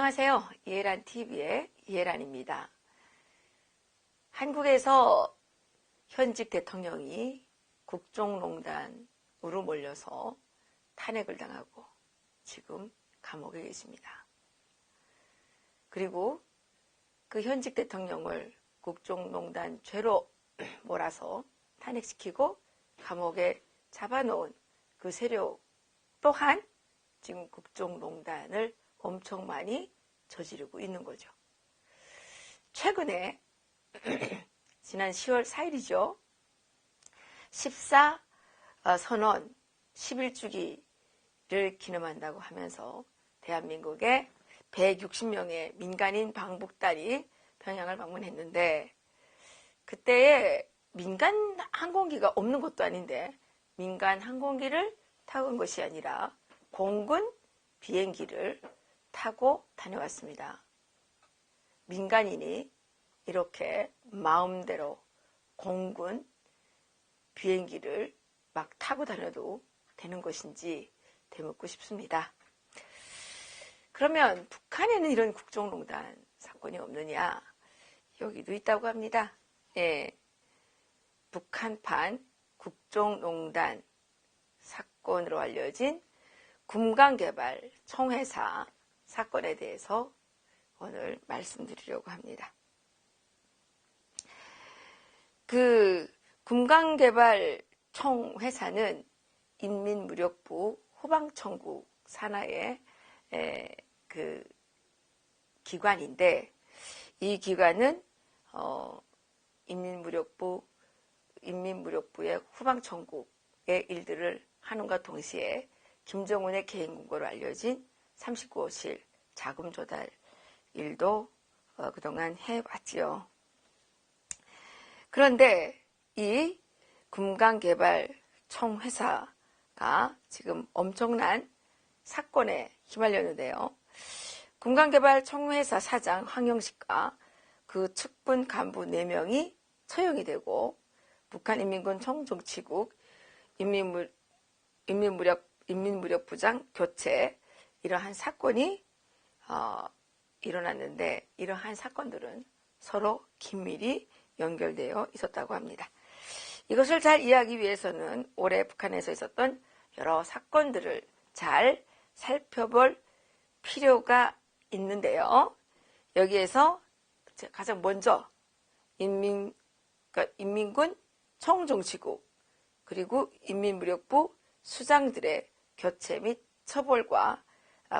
안녕하세요. 이해란TV의 이해란입니다. 한국에서 현직 대통령이 국정농단으로 몰려서 탄핵을 당하고 지금 감옥에 계십니다. 그리고 그 현직 대통령을 국정농단 죄로 몰아서 탄핵시키고 감옥에 잡아놓은 그 세력 또한 지금 국정농단을 엄청 많이 저지르고 있는 거죠. 최근에 지난 10월 4일이죠. 14 선언 11주기를 기념한다고 하면서 대한민국의 160명의 민간인 방북단이 평양을 방문했는데, 그때에 민간 항공기가 없는 것도 아닌데 민간 항공기를 타고 온 것이 아니라 공군 비행기를 타고 다녀왔습니다. 민간인이 이렇게 마음대로 공군 비행기를 막 타고 다녀도 되는 것인지 되묻고 싶습니다. 그러면 북한에는 이런 국정농단 사건이 없느냐? 여기도 있다고 합니다. 예, 북한판 국정농단 사건으로 알려진 금강개발 총회사 사건에 대해서 오늘 말씀드리려고 합니다. 그 금강개발 총회사는 인민무력부 후방청국 산하의 그 기관인데, 이 기관은 인민무력부의 후방청국의 일들을 하는과 동시에 김정은의 개인공고로 알려진 39호실 자금 조달 일도 그동안 해왔지요. 그런데 이 금강개발총회사가 지금 엄청난 사건에 휘말렸는데요. 금강개발총회사 사장 황영식과 그 측분 간부 4명이 처형이 되고, 북한인민군 총정치국 인민무력부장 교체, 이러한 사건이 일어났는데, 이러한 사건들은 서로 긴밀히 연결되어 있었다고 합니다. 이것을 잘 이해하기 위해서는 올해 북한에서 있었던 여러 사건들을 잘 살펴볼 필요가 있는데요. 여기에서 가장 먼저 인민군 총정치국 그리고 인민무력부 수장들의 교체 및 처벌과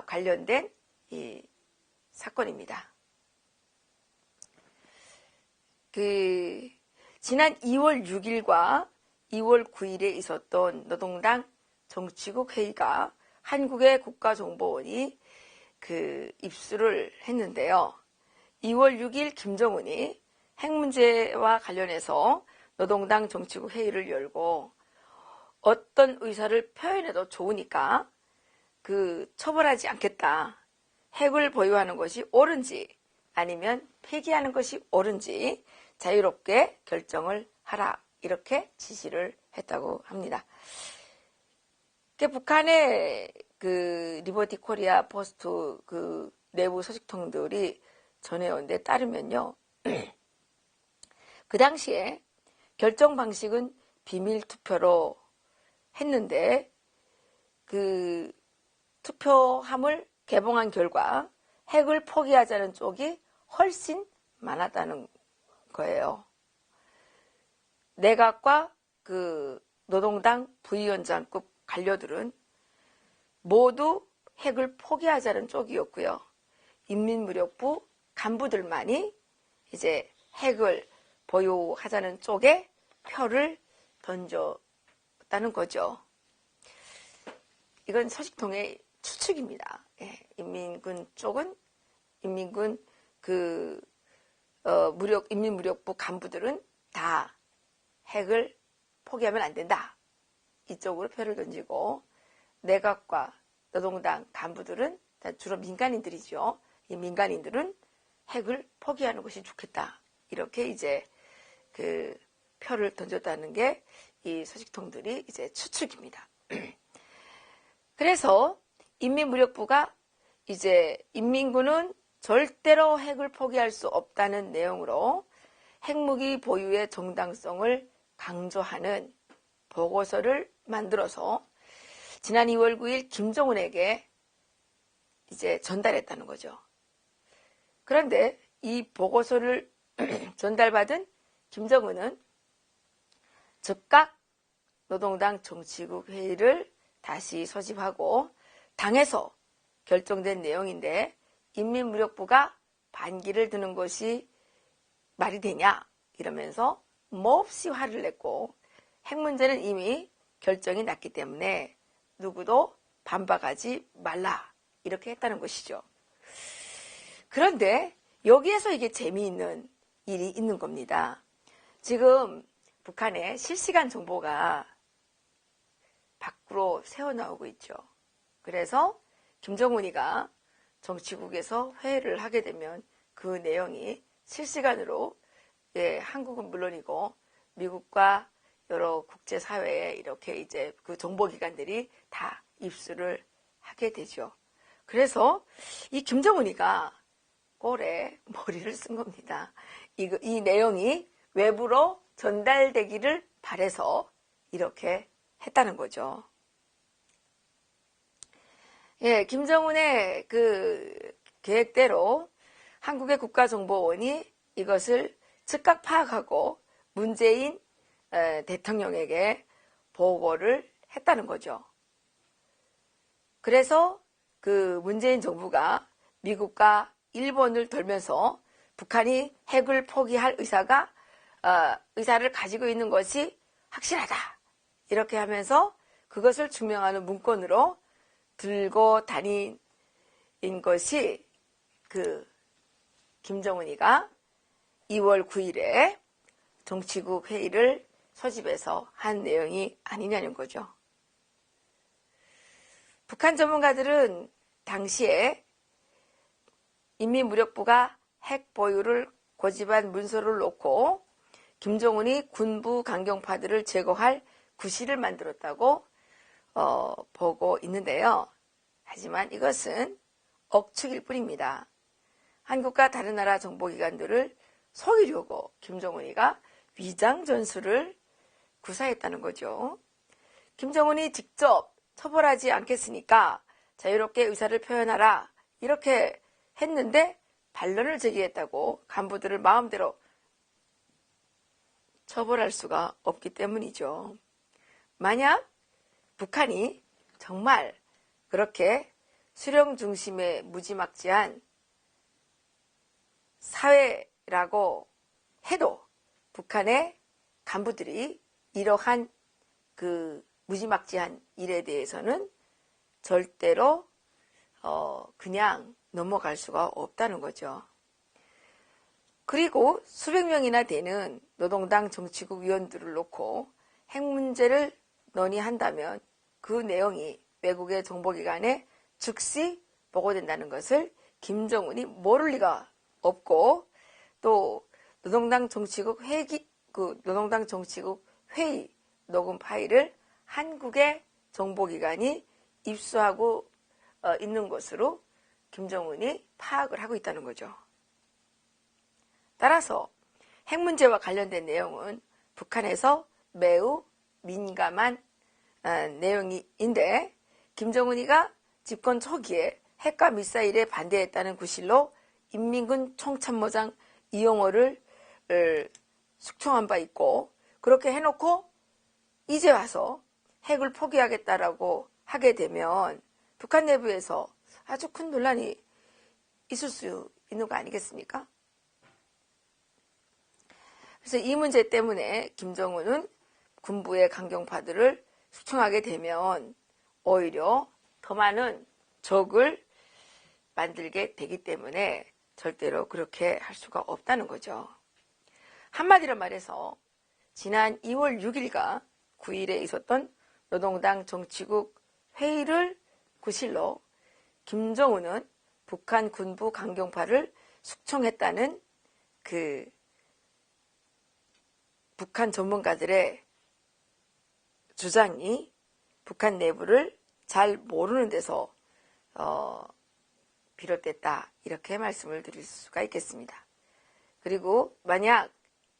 관련된 이 사건입니다. 지난 2월 6일과 2월 9일에 있었던 노동당 정치국 회의가 한국의 국가정보원이 입수를 했는데요. 2월 6일 김정은이 핵 문제와 관련해서 노동당 정치국 회의를 열고, 어떤 의사를 표현해도 좋으니까 처벌하지 않겠다. 핵을 보유하는 것이 옳은지 아니면 폐기하는 것이 옳은지 자유롭게 결정을 하라, 이렇게 지시를 했다고 합니다. 북한의 리버티 코리아 포스트 내부 소식통들이 전해온 데 따르면요, 그 당시에 결정 방식은 비밀 투표로 했는데, 투표함을 개봉한 결과 핵을 포기하자는 쪽이 훨씬 많았다는 거예요. 내각과 노동당 부위원장급 관료들은 모두 핵을 포기하자는 쪽이었고요. 인민무력부 간부들만이 이제 핵을 보유하자는 쪽에 표를 던졌다는 거죠. 이건 소식통의 추측입니다. 예, 인민군 쪽은 인민무력부 간부들은 다 핵을 포기하면 안 된다, 이쪽으로 표를 던지고, 내각과 노동당 간부들은 주로 민간인들이죠. 이 민간인들은 핵을 포기하는 것이 좋겠다, 이렇게 이제 표를 던졌다는 게 이 소식통들이 이제 추측입니다. 그래서 인민무력부가 이제 인민군은 절대로 핵을 포기할 수 없다는 내용으로 핵무기 보유의 정당성을 강조하는 보고서를 만들어서 지난 2월 9일 김정은에게 이제 전달했다는 거죠. 그런데 이 보고서를 전달받은 김정은은 즉각 노동당 정치국 회의를 다시 소집하고 당에서 결정된 내용인데 인민무력부가 반기를 드는 것이 말이 되냐 이러면서 몹시 화를 냈고 핵 문제는 이미 결정이 났기 때문에 누구도 반박하지 말라 이렇게 했다는 것이죠. 그런데 여기에서 이게 재미있는 일이 있는 겁니다. 지금 북한의 실시간 정보가 밖으로 새어나오고 있죠. 그래서 김정은이가 정치국에서 회의를 하게 되면 그 내용이 실시간으로 한국은 물론이고 미국과 여러 국제사회에 이렇게 이제 그 정보기관들이 다 입수를 하게 되죠. 그래서 이 김정은이가 꼴에 머리를 쓴 겁니다. 이 내용이 외부로 전달되기를 바래서 이렇게 했다는 거죠. 예, 김정은의 그 계획대로 한국의 국가정보원이 이것을 즉각 파악하고 문재인 대통령에게 보고를 했다는 거죠. 그래서 그 문재인 정부가 미국과 일본을 돌면서 북한이 핵을 포기할 의사를 가지고 있는 것이 확실하다. 이렇게 하면서 그것을 증명하는 문건으로 들고 다닌 것이 그 김정은이가 2월 9일에 정치국 회의를 소집해서 한 내용이 아니냐는 거죠. 북한 전문가들은 당시에 인민무력부가 핵 보유를 고집한 문서를 놓고 김정은이 군부 강경파들을 제거할 구실을 만들었다고 보고 있는데요. 하지만 이것은 억측일 뿐입니다. 한국과 다른 나라 정보기관들을 속이려고 김정은이가 위장전술을 구사했다는 거죠. 김정은이 직접 처벌하지 않겠으니까 자유롭게 의사를 표현하라 이렇게 했는데 반론을 제기했다고 간부들을 마음대로 처벌할 수가 없기 때문이죠. 만약 북한이 정말 그렇게 수령 중심의 무지막지한 사회라고 해도 북한의 간부들이 이러한 그 무지막지한 일에 대해서는 절대로 그냥 넘어갈 수가 없다는 거죠. 그리고 수백 명이나 되는 노동당 정치국 위원들을 놓고 핵 문제를 논의한다면 그 내용이 외국의 정보기관에 즉시 보고된다는 것을 김정은이 모를 리가 없고 또 노동당 정치국 회의 녹음 파일을 한국의 정보기관이 입수하고 있는 것으로 김정은이 파악을 하고 있다는 거죠. 따라서 핵 문제와 관련된 내용은 북한에서 매우 민감한 내용인데 김정은이가 집권 초기에 핵과 미사일에 반대했다는 구실로 인민군 총참모장 이용호를 숙청한 바 있고 그렇게 해놓고 이제 와서 핵을 포기하겠다라고 하게 되면 북한 내부에서 아주 큰 논란이 있을 수 있는 거 아니겠습니까? 그래서 이 문제 때문에 김정은은 군부의 강경파들을 숙청하게 되면 오히려 더 많은 적을 만들게 되기 때문에 절대로 그렇게 할 수가 없다는 거죠. 한마디로 말해서 지난 2월 6일과 9일에 있었던 노동당 정치국 회의를 구실로 김정은은 북한 군부 강경파를 숙청했다는 그 북한 전문가들의 주장이 북한 내부를 잘 모르는 데서 비롯됐다. 이렇게 말씀을 드릴 수가 있겠습니다. 그리고 만약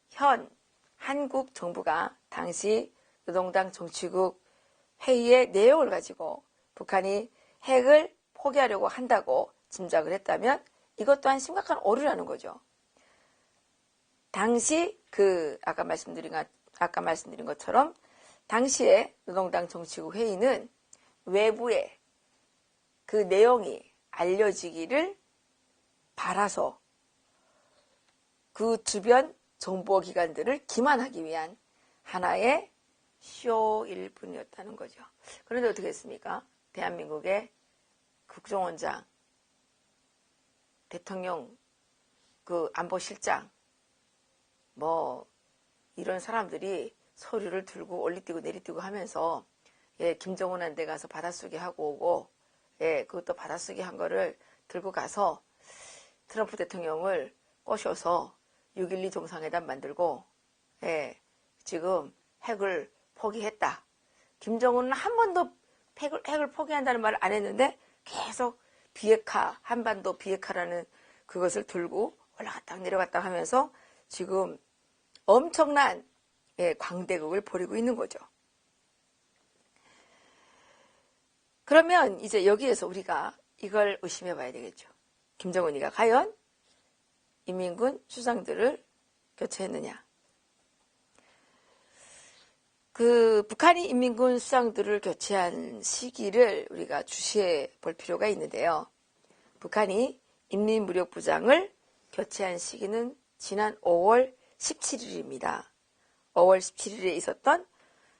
현 한국 정부가 당시 노동당 정치국 회의의 내용을 가지고 북한이 핵을 포기하려고 한다고 짐작을 했다면 이것 또한 심각한 오류라는 거죠. 당시 아까 말씀드린 것처럼 당시에 노동당 정치국 회의는 외부에 그 내용이 알려지기를 바라서 그 주변 정보기관들을 기만하기 위한 하나의 쇼일 뿐이었다는 거죠. 그런데 어떻게 했습니까? 대한민국의 국정원장, 대통령, 안보실장, 이런 사람들이 서류를 들고 올리뛰고 내리뛰고 하면서 김정은한테 가서 받아쓰기 하고 오고 그것도 받아쓰기 한 거를 들고 가서 트럼프 대통령을 꼬셔서 6.12 정상회담 만들고 지금 핵을 포기했다. 김정은은 한 번도 핵을 포기한다는 말을 안 했는데 계속 비핵화, 한반도 비핵화라는 그것을 들고 올라갔다 내려갔다 하면서 지금 엄청난 광대극을 벌이고 있는 거죠. 그러면 이제 여기에서 우리가 이걸 의심해 봐야 되겠죠. 김정은이가 과연 인민군 수장들을 교체했느냐. 북한이 인민군 수장들을 교체한 시기를 우리가 주시해 볼 필요가 있는데요. 북한이 인민무력부장을 교체한 시기는 지난 5월 17일입니다. 5월 17일에 있었던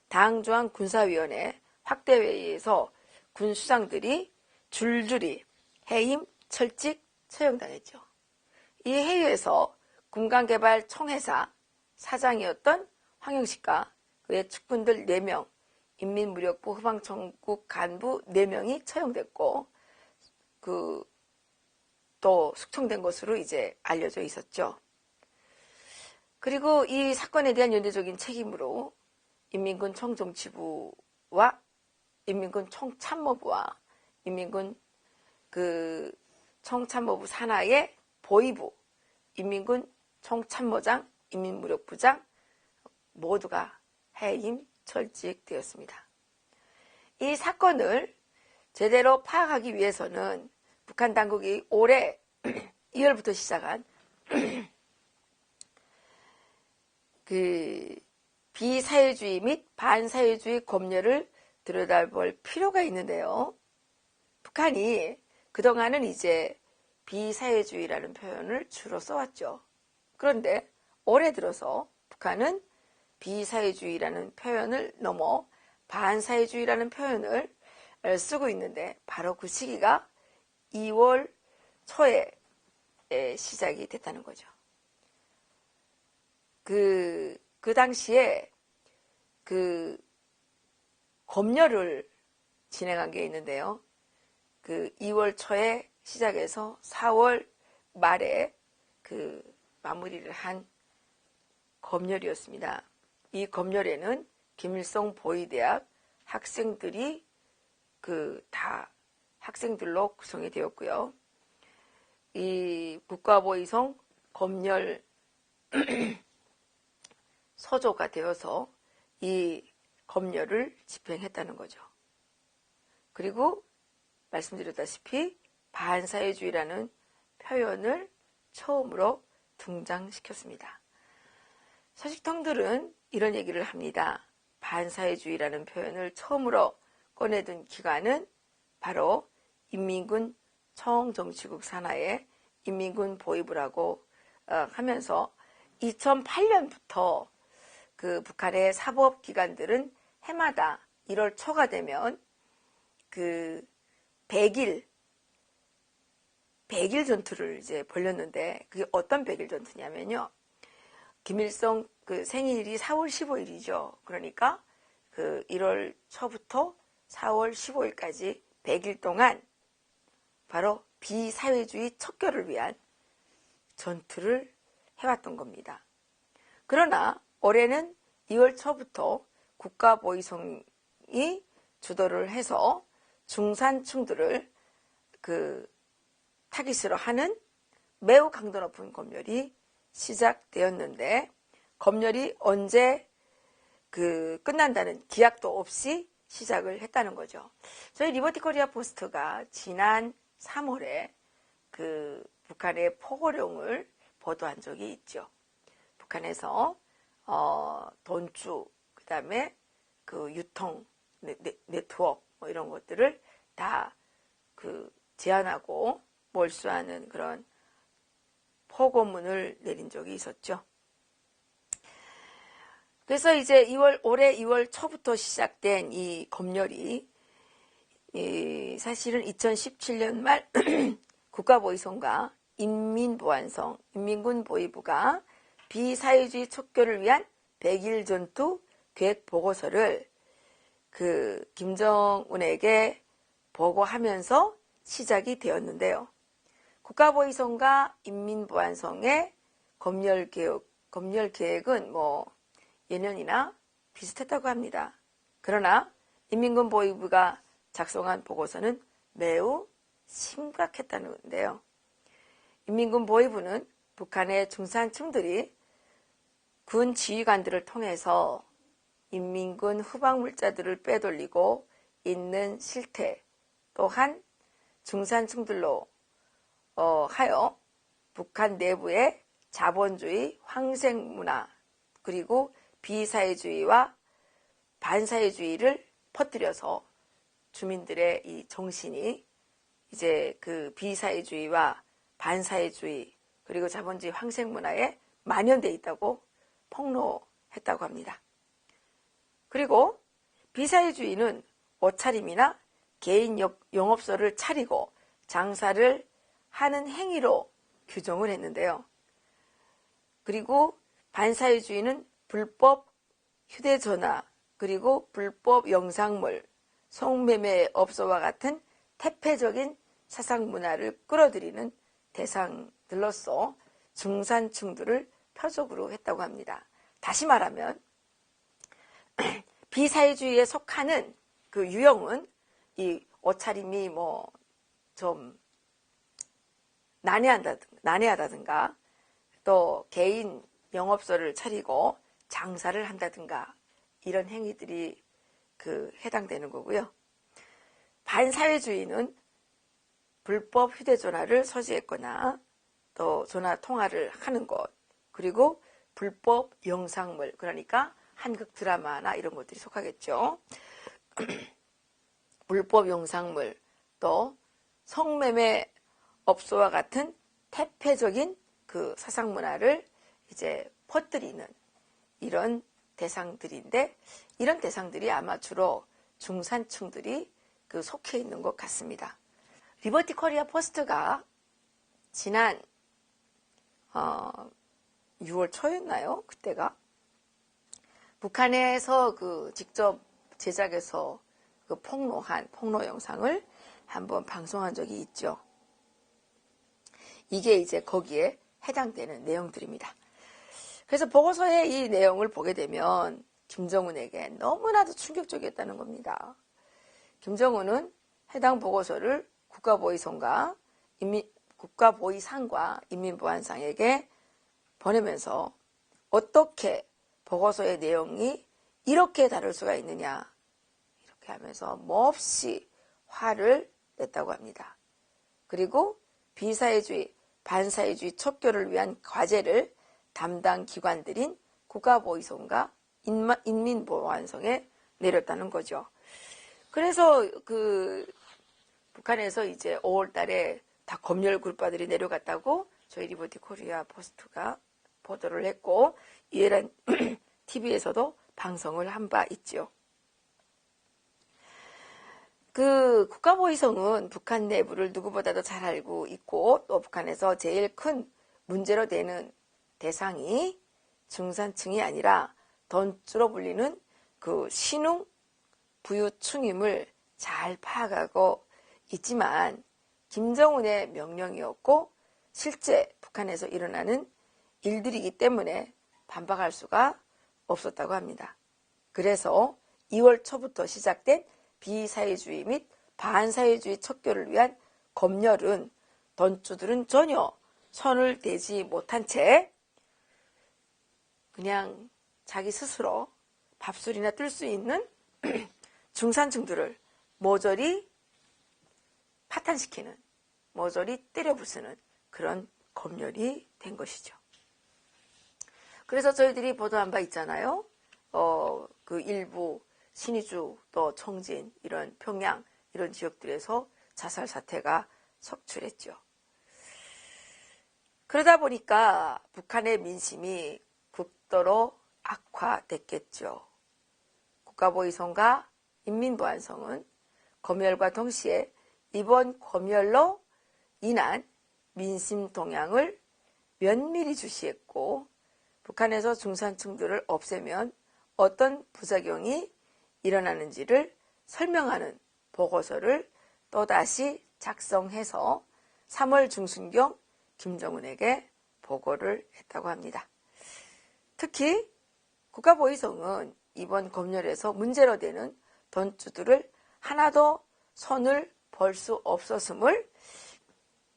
당중앙군사위원회 확대회의에서 군 수장들이 줄줄이 해임, 철직, 처형당했죠. 이 회의에서 군간개발총회사 사장이었던 황영식과 그의 측근들 4명, 인민무력부 후방청국 간부 4명이 처형됐고 또 숙청된 것으로 이제 알려져 있었죠. 그리고 이 사건에 대한 연대적인 책임으로 인민군 총정치부와 인민군 총참모부와 인민군 총참모부 산하의 보위부, 인민군 총참모장, 인민무력부장 모두가 해임, 철직되었습니다. 이 사건을 제대로 파악하기 위해서는 북한 당국이 올해 2월부터 시작한 비사회주의 및 반사회주의 검열을 들여다볼 필요가 있는데요. 북한이 그동안은 이제 비사회주의라는 표현을 주로 써왔죠. 그런데 올해 들어서 북한은 비사회주의라는 표현을 넘어 반사회주의라는 표현을 쓰고 있는데 바로 그 시기가 2월 초에 시작이 됐다는 거죠. 그 당시에 검열을 진행한 게 있는데요. 2월 초에 시작해서 4월 말에 마무리를 한 검열이었습니다. 이 검열에는 김일성 보위대학 학생들이 다 학생들로 구성이 되었고요. 이 국가보위성 검열 서조가 되어서 이 검열을 집행했다는 거죠. 그리고 말씀드렸다시피 반사회주의라는 표현을 처음으로 등장시켰습니다. 서식통들은 이런 얘기를 합니다. 반사회주의라는 표현을 처음으로 꺼내든 기관은 바로 인민군 총정치국 산하의 인민군 보위부라고 하면서 2008년부터 북한의 사법기관들은 해마다 1월 초가 되면 100일 전투를 이제 벌였는데 그게 어떤 100일 전투냐면요. 김일성 생일이 4월 15일이죠. 그러니까 1월 초부터 4월 15일까지 100일 동안 바로 비사회주의 척결을 위한 전투를 해왔던 겁니다. 그러나 올해는 2월 초부터 국가보위성이 주도를 해서 중산층들을 타깃으로 하는 매우 강도 높은 검열이 시작되었는데, 검열이 언제 끝난다는 기약도 없이 시작을 했다는 거죠. 저희 리버티 코리아 포스트가 지난 3월에 북한의 포고령을 보도한 적이 있죠. 북한에서 돈주, 그 다음에 유통 네트워크 뭐 이런 것들을 다 제한하고 몰수하는 그런 포고문을 내린 적이 있었죠. 그래서 이제 올해 2월 초부터 시작된 이 검열이 사실은 2017년 말 국가보위성과 인민보안성, 인민군보위부가 비사회주의 척결을 위한 100일 전투 계획 보고서를 김정은에게 보고하면서 시작이 되었는데요. 국가보위성과 인민보안성의 검열 계획은 뭐 예년이나 비슷했다고 합니다. 그러나 인민군보위부가 작성한 보고서는 매우 심각했다는데요. 인민군보위부는 북한의 중산층들이 군 지휘관들을 통해서 인민군 후방물자들을 빼돌리고 있는 실태, 또한 중산층들로 하여 북한 내부의 자본주의, 황색문화, 그리고 비사회주의와 반사회주의를 퍼뜨려서 주민들의 이 정신이 이제 비사회주의와 반사회주의 그리고 자본주의 황색문화에 만연되어 있다고 폭로했다고 합니다. 그리고 비사회주의는 옷차림이나 개인 영업소를 차리고 장사를 하는 행위로 규정을 했는데요. 그리고 반사회주의는 불법 휴대전화, 그리고 불법 영상물, 성매매업소와 같은 태폐적인 사상문화를 끌어들이는 대상들로서 중산층들을 표적으로 했다고 합니다. 다시 말하면 비사회주의에 속하는 그 유형은 이 옷차림이 뭐 좀 난해하다든가 또 개인 영업소를 차리고 장사를 한다든가 이런 행위들이 해당되는 거고요. 반사회주의는 불법 휴대전화를 소지했거나 또 전화 통화를 하는 것, 그리고 불법 영상물, 그러니까 한국 드라마나 이런 것들이 속하겠죠. 불법 영상물, 또 성매매 업소와 같은 태폐적인 사상문화를 이제 퍼뜨리는 이런 대상들인데, 이런 대상들이 아마 주로 중산층들이 속해 있는 것 같습니다. 리버티 코리아 포스트가 지난 6월 초였나요? 그때가 북한에서 직접 제작해서 폭로한 폭로 영상을 한번 방송한 적이 있죠. 이게 이제 거기에 해당되는 내용들입니다. 그래서 보고서의 이 내용을 보게 되면 김정은에게 너무나도 충격적이었다는 겁니다. 김정은은 해당 보고서를 국가보위상과 인민보안상에게 보내면서 어떻게 보고서의 내용이 이렇게 다를 수가 있느냐, 이렇게 하면서 몹시 화를 냈다고 합니다. 그리고 비사회주의, 반사회주의 척결을 위한 과제를 담당 기관들인 국가보위성과 인민보안성에 내렸다는 거죠. 그래서 북한에서 이제 5월 달에 다 검열 그룹파들이 내려갔다고 저희 리버티 코리아 포스트가 보도를 했고, 이해란 TV에서도 방송을 한 바 있죠. 국가보위성은 북한 내부를 누구보다도 잘 알고 있고, 또 북한에서 제일 큰 문제로 되는 대상이 중산층이 아니라 돈주로 불리는 신흥 부유층임을 잘 파악하고 있지만, 김정은의 명령이었고 실제 북한에서 일어나는 일들이기 때문에 반박할 수가 없었다고 합니다. 그래서 2월 초부터 시작된 비사회주의 및 반사회주의 척결을 위한 검열은 던주들은 전혀 손을 대지 못한 채 그냥 자기 스스로 밥술이나 뜰 수 있는 중산층들을 모조리 파탄시키는, 모조리 때려 부수는 그런 검열이 된 것이죠. 그래서 저희들이 보도한 바 있잖아요. 그 일부 신의주 또 청진 이런 평양 이런 지역들에서 자살 사태가 속출했죠. 그러다 보니까 북한의 민심이 극도로 악화됐겠죠. 국가보위성과 인민보안성은 검열과 동시에 이번 검열로 인한 민심 동향을 면밀히 주시했고 북한에서 중산층들을 없애면 어떤 부작용이 일어나는지를 설명하는 보고서를 또다시 작성해서 3월 중순경 김정은에게 보고를 했다고 합니다. 특히 국가보위성은 이번 검열에서 문제로 되는 던주들을 하나도 손을 벌 수 없었음을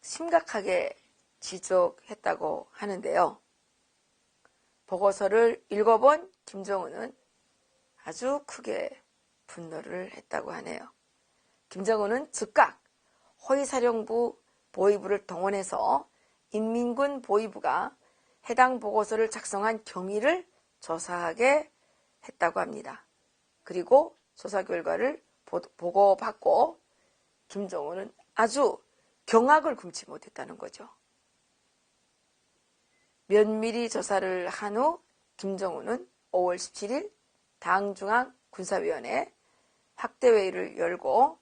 심각하게 지적했다고 하는데요. 보고서를 읽어본 김정은은 아주 크게 분노를 했다고 하네요. 김정은은 즉각 호위사령부 보위부를 동원해서 인민군 보위부가 해당 보고서를 작성한 경위를 조사하게 했다고 합니다. 그리고 조사 결과를 보고받고 김정은은 아주 경악을 금치 못했다는 거죠. 면밀히 조사를 한 후 김정은은 5월 17일 당중앙군사위원회 확대회의를 열고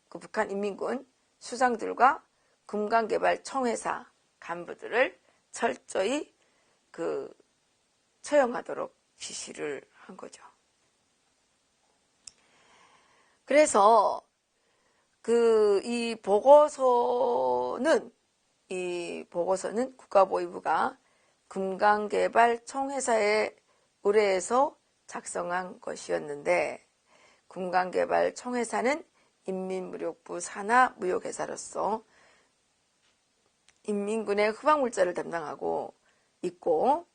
북한 인민군 수장들과 금강개발총회사 간부들을 철저히 처형하도록 지시를 한 거죠. 그래서 이 보고서는 국가보위부가 금강개발총회사에 의뢰해서 작성한 것이었는데 금강개발총회사는 인민무력부 산하 무역회사로서 인민군의 흡항물자를 담당하고 있고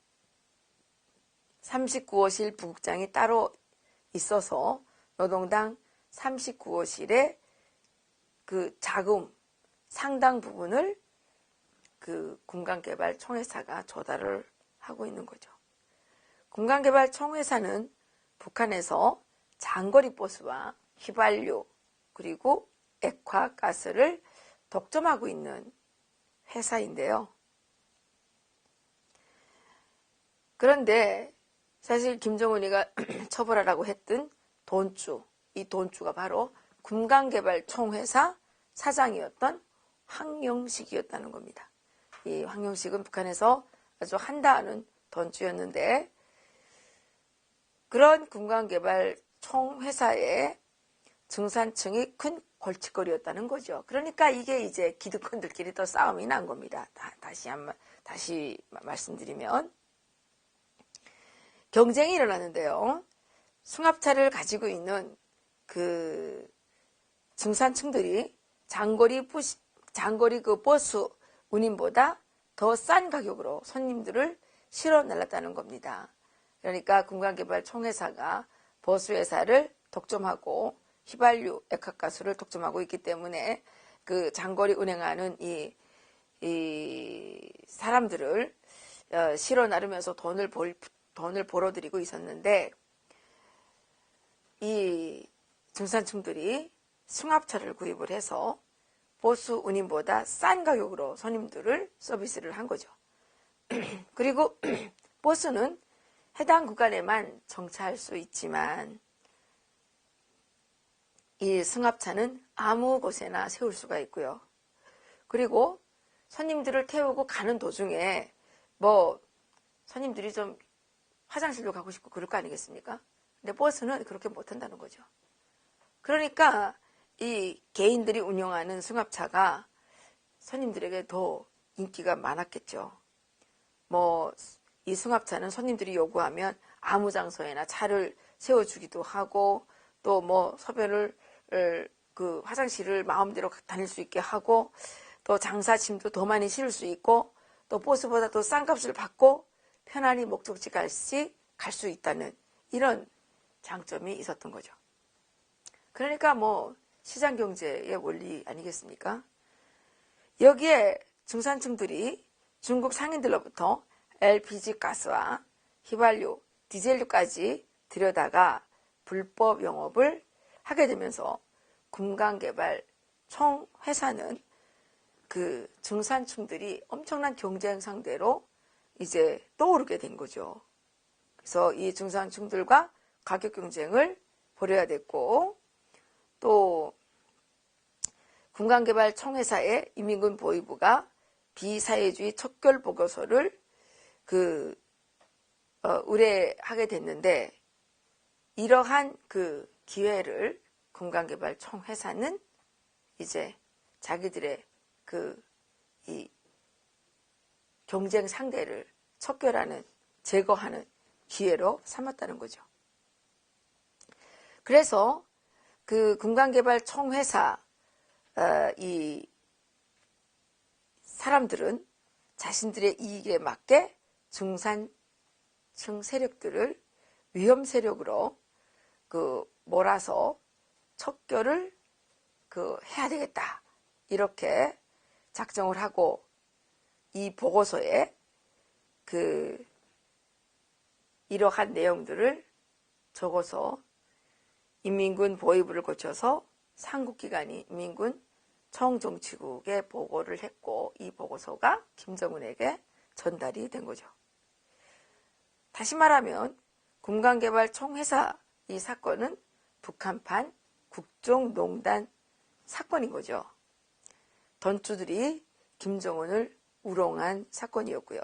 39호실 부국장이 따로 있어서 노동당 39호실의 그 자금 상당 부분을 금강개발총회사가 조달을 하고 있는 거죠. 금강개발총회사는 북한에서 장거리 버스와 휘발유 그리고 액화가스를 독점하고 있는 회사인데요. 그런데 사실 김정은이가 처벌하라고 했던 돈주, 이 돈주가 바로 금강개발총회사 사장이었던 황영식이었다는 겁니다. 이 황영식은 북한에서 아주 한다하는 돈주였는데 그런 금강개발총회사의 중산층이 큰 골칫거리였다는 거죠. 그러니까 이게 이제 기득권들끼리 또 싸움이 난 겁니다. 다시 말씀드리면 경쟁이 일어나는데요. 승합차를 가지고 있는 그 중산층들이 장거리 그 버스 운임보다 더 싼 가격으로 손님들을 실어 날랐다는 겁니다. 그러니까 금강개발총회사가 버스회사를 독점하고 휘발유, 액화가스를 독점하고 있기 때문에 그 장거리 운행하는 이 사람들을 실어 나르면서 돈을 벌어들이고 있었는데 이 중산층들이 승합차를 구입을 해서 버스 운임보다 싼 가격으로 손님들을 서비스를 한 거죠. 그리고 버스는 해당 구간에만 정차할 수 있지만 이 승합차는 아무 곳에나 세울 수가 있고요. 그리고 손님들을 태우고 가는 도중에 손님들이 좀 화장실도 가고 싶고 그럴 거 아니겠습니까? 근데 버스는 그렇게 못한다는 거죠. 그러니까 이 개인들이 운영하는 승합차가 손님들에게 더 인기가 많았겠죠. 이 승합차는 손님들이 요구하면 아무 장소에나 차를 세워주기도 하고 또 소변을 화장실을 마음대로 다닐 수 있게 하고 또 장사짐도 더 많이 실을 수 있고 또 보스보다 더 싼 값을 받고 편안히 목적지까지 갈 수 있다는 이런 장점이 있었던 거죠. 그러니까 뭐 시장경제의 원리 아니겠습니까? 여기에 중산층들이 중국 상인들로부터 LPG 가스와 휘발유, 디젤유까지 들여다가 불법 영업을 하게 되면서 금강개발 총 회사는 그 중산층들이 엄청난 경쟁 상대로 이제 떠오르게 된 거죠. 그래서 이 중산층들과 가격 경쟁을 벌여야 됐고, 또 금강개발 총회사의 인민군 보위부가 비사회주의 척결 보고서를 의뢰하게 됐는데, 이러한 그 기회를 금강개발 총회사는 이제 자기들의 이 경쟁 상대를 척결하는, 제거하는 기회로 삼았다는 거죠. 그래서 그 금강개발 총회사 이 사람들은 자신들의 이익에 맞게 중산층 세력들을 위험 세력으로 몰아서 척결을 해야 되겠다, 이렇게 작정을 하고 이 보고서에 이러한 내용들을 적어서 인민군 보위부를 거쳐서 상국기관인 인민군 총정치국에 보고를 했고, 이 보고서가 김정은에게 전달이 된 거죠. 다시 말하면 금강개발 총회사 이 사건은 북한판 국정농단 사건인 거죠. 던주들이 김정은을 우롱한 사건이었고요.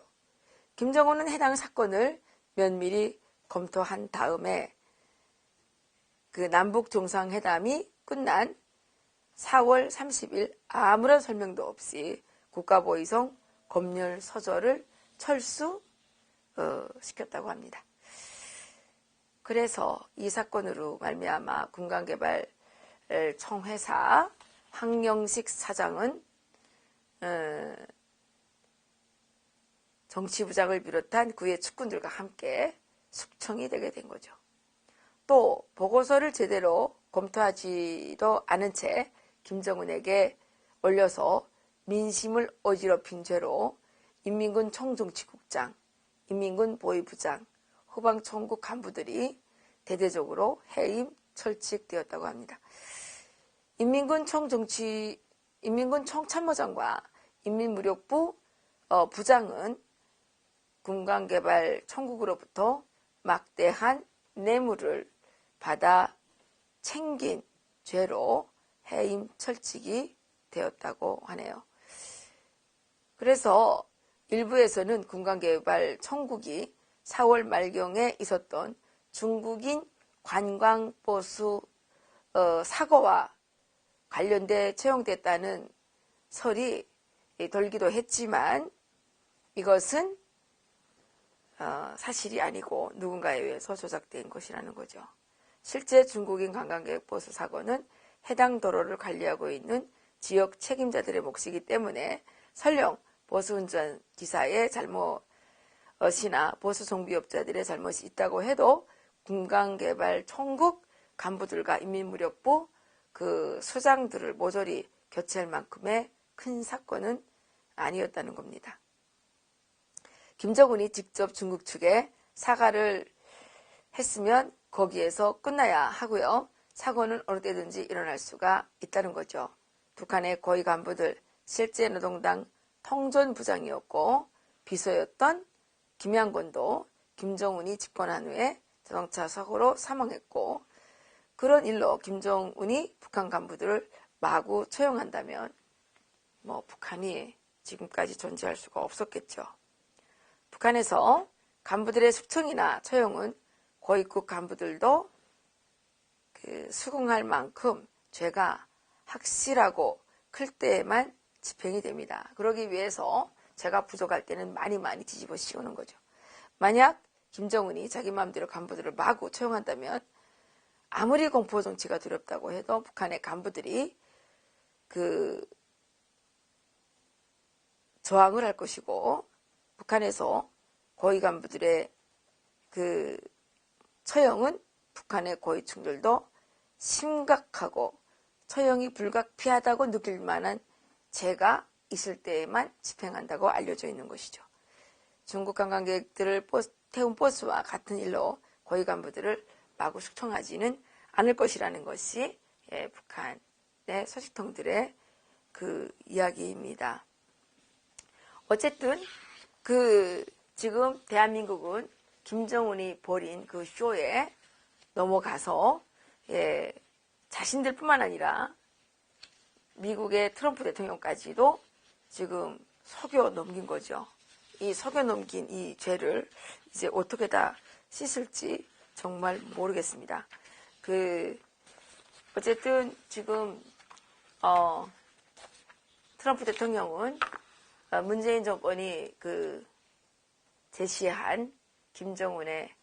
김정은은 해당 사건을 면밀히 검토한 다음에 그 남북 정상회담이 끝난 4월 30일 아무런 설명도 없이 국가보위성 검열 서절을 철수시켰다고 합니다. 그래서 이 사건으로 말미암아 금강개발 총회사 황영식 사장은 정치부장을 비롯한 그의 측근들과 함께 숙청이 되게 된 거죠. 또 보고서를 제대로 검토하지도 않은 채 김정은에게 올려서 민심을 어지럽힌 죄로 인민군 총정치국장, 인민군 보위부장, 후방총국 간부들이 대대적으로 해임, 철칙되었다고 합니다. 인민군 총참모장과 인민무력부 부장은 금강개발 총국으로부터 막대한 뇌물을 받아 챙긴 죄로 해임 철칙이 되었다고 하네요. 그래서 일부에서는 금강개발 총국이 4월 말경에 있었던 중국인 관광보수 사고와 관련돼 채용됐다는 설이 돌기도 했지만 이것은 사실이 아니고 누군가에 의해서 조작된 것이라는 거죠. 실제 중국인 관광객 보수 사고는 해당 도로를 관리하고 있는 지역 책임자들의 몫이기 때문에 설령 보수운전 기사의 잘못이나 보수 정비업자들의 잘못이 있다고 해도 금강개발 총국 간부들과 인민무력부 소장들을 모조리 교체할 만큼의 큰 사건은 아니었다는 겁니다. 김정은이 직접 중국 측에 사과를 했으면 거기에서 끝나야 하고요. 사고는 어느 때든지 일어날 수가 있다는 거죠. 북한의 고위 간부들, 실제 노동당 통전부장이었고 비서였던 김양곤도 김정은이 집권한 후에 자동차 사고로 사망했고, 그런 일로 김정은이 북한 간부들을 마구 처형한다면 북한이 지금까지 존재할 수가 없었겠죠. 북한에서 간부들의 숙청이나 처형은 고위급 간부들도 수긍할 만큼 죄가 확실하고 클 때에만 집행이 됩니다. 그러기 위해서 죄가 부족할 때는 많이 뒤집어 씌우는 거죠. 만약 김정은이 자기 마음대로 간부들을 마구 처형한다면 아무리 공포 정치가 두렵다고 해도 북한의 간부들이 저항을 할 것이고, 북한에서 고위 간부들의 그 처형은 북한의 고위층들도 심각하고 처형이 불가피하다고 느낄 만한 죄가 있을 때에만 집행한다고 알려져 있는 것이죠. 중국 관광객들을 태운 버스와 같은 일로 고위 간부들을 마구 숙청하지는 않을 것이라는 것이 북한의 소식통들의 그 이야기입니다. 어쨌든 지금 대한민국은 김정은이 벌인 그 쇼에 넘어가서 자신들뿐만 아니라 미국의 트럼프 대통령까지도 지금 속여 넘긴 거죠. 이 속여 넘긴 이 죄를 이제 어떻게 다 씻을지 정말 모르겠습니다. 어쨌든 지금 트럼프 대통령은 문재인 정권이 제시한 김정은의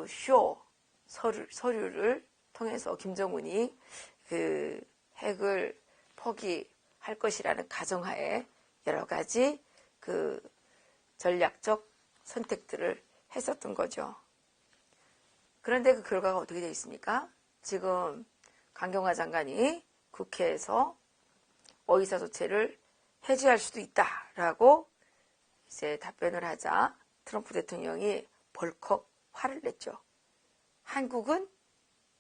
쇼 서류를 통해서 김정은이 핵을 포기할 것이라는 가정하에 여러 가지 전략적 선택들을 했었던 거죠. 그런데 그 결과가 어떻게 되어 있습니까? 지금 강경화 장관이 국회에서 의사소체를 해제할 수도 있다라고 이제 답변을 하자 트럼프 대통령이 벌컥 화를 냈죠. 한국은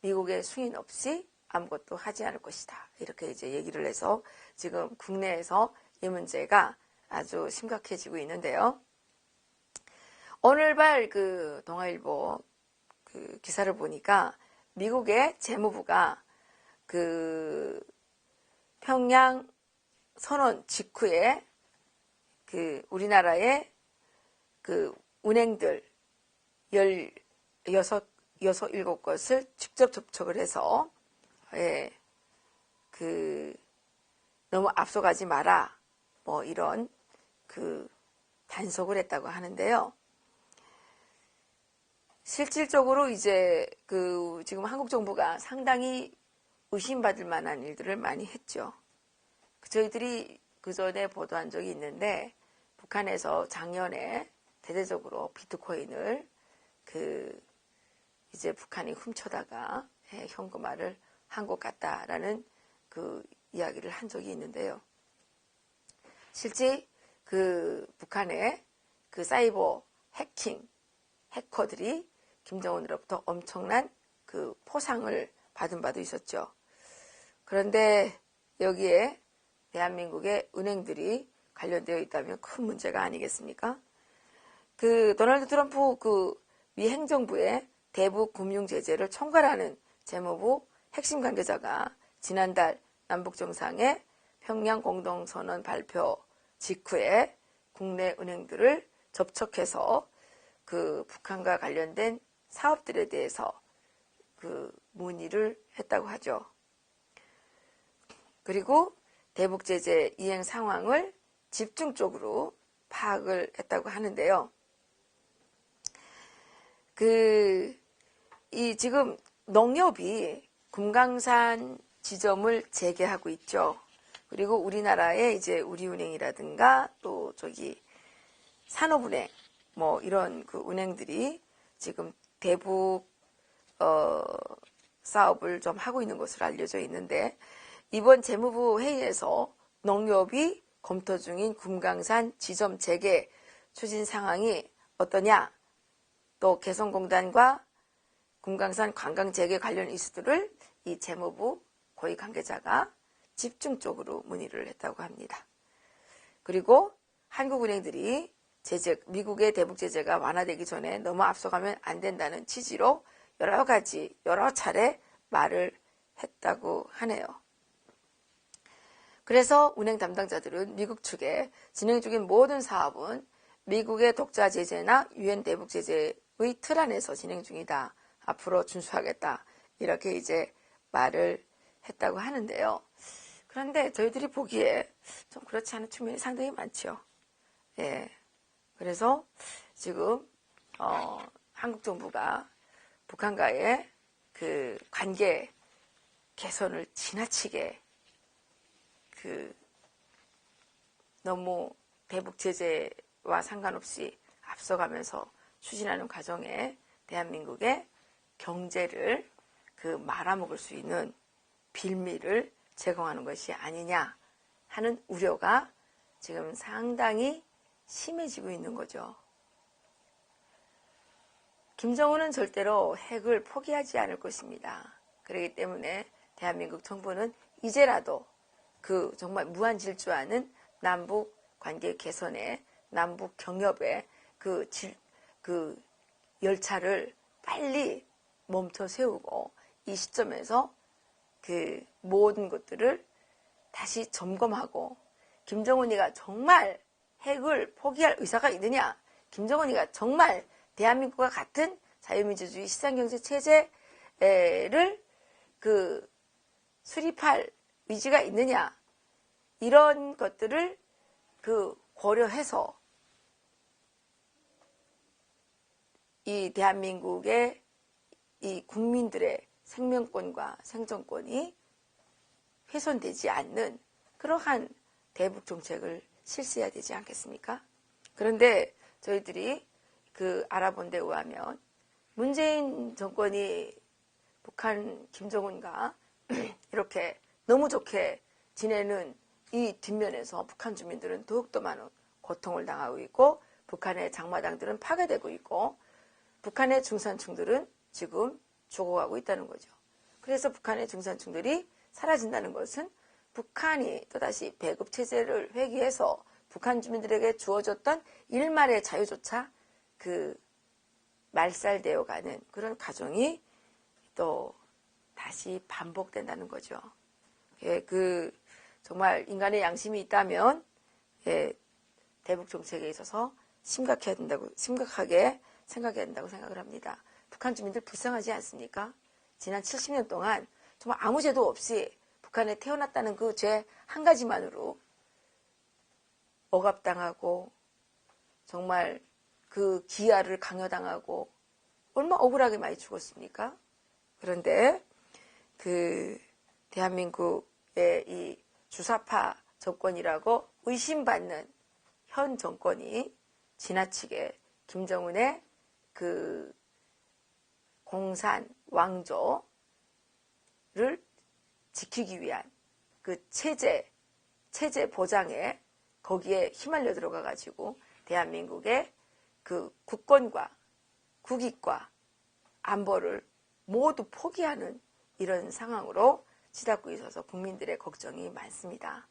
미국의 승인 없이 아무것도 하지 않을 것이다. 이렇게 이제 얘기를 해서 지금 국내에서 이 문제가 아주 심각해지고 있는데요. 오늘발 동아일보 기사를 보니까 미국의 재무부가 평양 선언 직후에 우리나라의 운행들 7곳을 직접 접촉을 해서 너무 앞서가지 마라 뭐 이런 단속을 했다고 하는데요. 실질적으로 이제 지금 한국 정부가 상당히 의심받을 만한 일들을 많이 했죠. 저희들이 그 전에 보도한 적이 있는데 북한에서 작년에 대대적으로 비트코인을 이제 북한이 훔쳐다가 현금화를 한 것 같다라는 이야기를 한 적이 있는데요. 실제 북한의 사이버 해커들이 김정은으로부터 엄청난 포상을 받은 바도 있었죠. 그런데 여기에 대한민국의 은행들이 관련되어 있다면 큰 문제가 아니겠습니까? 도널드 트럼프 미 행정부의 대북 금융 제재를 총괄하는 재무부 핵심 관계자가 지난달 남북정상의 평양 공동선언 발표 직후에 국내 은행들을 접촉해서 북한과 관련된 사업들에 대해서 문의를 했다고 하죠. 그리고 대북 제재 이행 상황을 집중적으로 파악을 했다고 하는데요. 지금 농협이 금강산 지점을 재개하고 있죠. 그리고 우리나라의 이제 우리은행이라든가 또 산업은행 뭐 이런 은행들이 지금 대북 사업을 좀 하고 있는 것으로 알려져 있는데 이번 재무부 회의에서 농협이 검토 중인 금강산 지점 재개 추진 상황이 어떠냐, 또 개성공단과 금강산 관광 재개 관련 이슈들을 이 재무부 고위 관계자가 집중적으로 문의를 했다고 합니다. 그리고 한국은행들이 미국의 대북 제재가 완화되기 전에 너무 앞서가면 안 된다는 취지로 여러 차례 말을 했다고 하네요. 그래서 은행 담당자들은 미국 측에 진행 중인 모든 사업은 미국의 독자 제재나 유엔 대북 제재의 틀 안에서 진행 중이다. 앞으로 준수하겠다. 이렇게 이제 말을 했다고 하는데요. 그런데 저희들이 보기에 좀 그렇지 않은 측면이 상당히 많죠. 그래서 지금 한국 정부가 북한과의 관계 개선을 지나치게 너무 대북 제재와 상관없이 앞서가면서 추진하는 과정에 대한민국의 경제를 말아먹을 수 있는 빌미를 제공하는 것이 아니냐 하는 우려가 지금 상당히 심해지고 있는 거죠. 김정은은 절대로 핵을 포기하지 않을 것입니다. 그렇기 때문에 대한민국 정부는 이제라도 정말 무한질주하는 남북 관계 개선에, 남북 경협에 열차를 빨리 멈춰 세우고 이 시점에서 모든 것들을 다시 점검하고, 김정은이가 정말 핵을 포기할 의사가 있느냐, 김정은이가 정말 대한민국과 같은 자유민주주의 시장경제 체제를 수립할 의지가 있느냐, 이런 것들을 고려해서 이 대한민국의 이 국민들의 생명권과 생존권이 훼손되지 않는 그러한 대북 정책을 실시해야 되지 않겠습니까? 그런데 저희들이 알아본 데 의하면 문재인 정권이 북한 김정은과 이렇게 너무 좋게 지내는 이 뒷면에서 북한 주민들은 더욱더 많은 고통을 당하고 있고, 북한의 장마당들은 파괴되고 있고, 북한의 중산층들은 지금 죽어가고 있다는 거죠. 그래서 북한의 중산층들이 사라진다는 것은 북한이 또다시 배급체제를 회귀해서 북한 주민들에게 주어졌던 일말의 자유조차 말살되어가는 그런 과정이 또 다시 반복된다는 거죠. 정말 인간의 양심이 있다면 대북 정책에 있어서 심각하게 생각해야 된다고 생각을 합니다. 북한 주민들 불쌍하지 않습니까? 지난 70년 동안 정말 아무 죄도 없이 북한에 태어났다는 그 죄 한 가지만으로 억압당하고 정말 기아를 강요당하고 얼마나 억울하게 많이 죽었습니까? 그런데 대한민국의 이 주사파 정권이라고 의심받는 현 정권이 지나치게 김정은의 공산 왕조를 지키기 위한 체제 보장에 거기에 휘말려 들어가 가지고 대한민국의 국권과 국익과 안보를 모두 포기하는 이런 상황으로 치닫고 있어서 국민들의 걱정이 많습니다.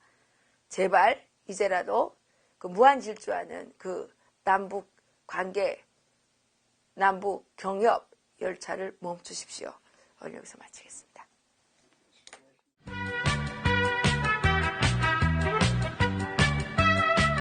제발 이제라도 무한질주하는 남북 관계, 남북 경협 열차를 멈추십시오. 오늘 여기서 마치겠습니다.